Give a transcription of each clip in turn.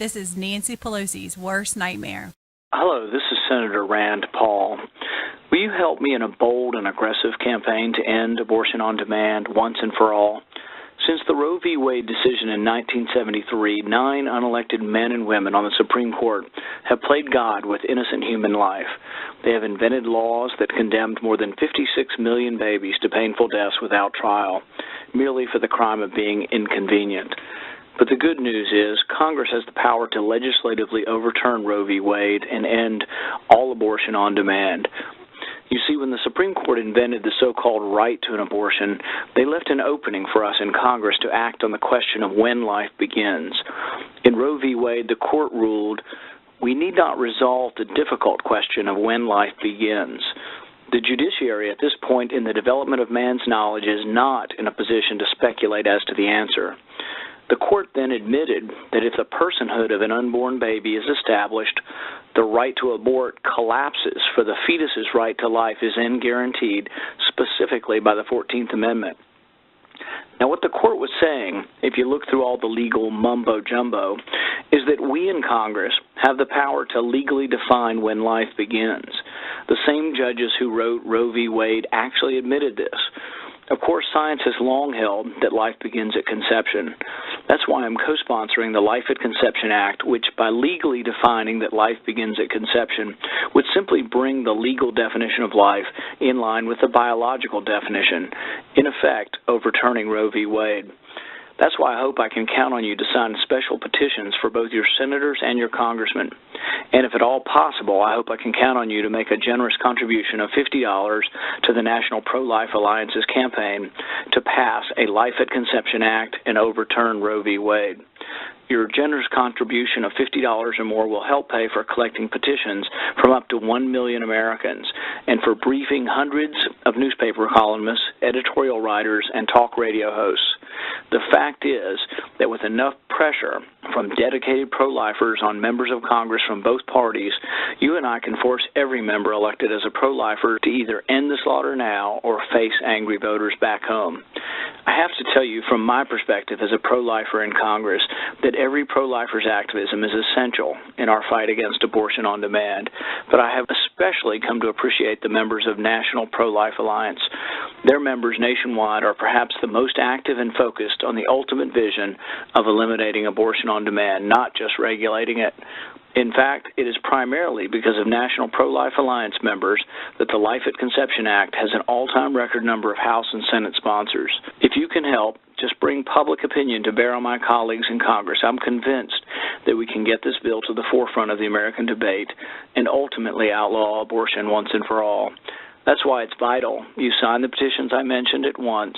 This is Nancy Pelosi's worst nightmare. Hello, this is Senator Rand Paul. Will you help me in a bold and aggressive campaign to end abortion on demand once and for all? Since the Roe v. Wade decision in 1973, 9 unelected men and women on the Supreme Court have played God with innocent human life. They have invented laws that condemned more than 56 million babies to painful deaths without trial, merely for the crime of being inconvenient. But the good news is Congress has the power to legislatively overturn Roe v. Wade and end all abortion on demand. You see, when the Supreme Court invented the so-called right to an abortion, they left an opening for us in Congress to act on the question of when life begins. In Roe v. Wade, the court ruled, we need not resolve the difficult question of when life begins. The judiciary at this point in the development of man's knowledge is not in a position to speculate as to the answer. The court then admitted that if the personhood of an unborn baby is established, the right to abort collapses, for the fetus's right to life is then guaranteed specifically by the 14th Amendment. Now, what the court was saying, if you look through all the legal mumbo-jumbo, is that we in Congress have the power to legally define when life begins. The same judges who wrote Roe v. Wade actually admitted this. Of course, science has long held that life begins at conception. That's why I'm co-sponsoring the Life at Conception Act, which, by legally defining that life begins at conception, would simply bring the legal definition of life in line with the biological definition, in effect, overturning Roe v. Wade. That's why I hope I can count on you to sign special petitions for both your senators and your congressmen. And if at all possible, I hope I can count on you to make a generous contribution of $50 to the National Pro-Life Alliance's campaign to pass a Life at Conception Act and overturn Roe v. Wade. Your generous contribution of $50 or more will help pay for collecting petitions from up to 1 million Americans and for briefing hundreds of newspaper columnists, editorial writers, and talk radio hosts. The fact is that with enough pressure from dedicated pro-lifers on members of Congress from both parties, you and I can force every member elected as a pro-lifer to either end the slaughter now or face angry voters back home. I have to tell you, from my perspective as a pro-lifer in Congress, that every pro-lifer's activism is essential in our fight against abortion on demand, but I have especially come to appreciate the members of National Pro-Life Alliance. Their members nationwide are perhaps the most active and focused on the ultimate vision of eliminating abortion on demand, not just regulating it. In fact, it is primarily because of National Pro-Life Alliance members that the Life at Conception Act has an all-time record number of House and Senate sponsors. If you can help, just bring public opinion to bear on my colleagues in Congress. I'm convinced that we can get this bill to the forefront of the American debate and ultimately outlaw abortion once and for all. That's why it's vital you sign the petitions I mentioned at once,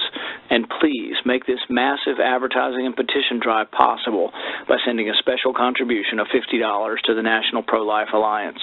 and please make this massive advertising and petition drive possible by sending a special contribution of $50 to the National Pro-Life Alliance.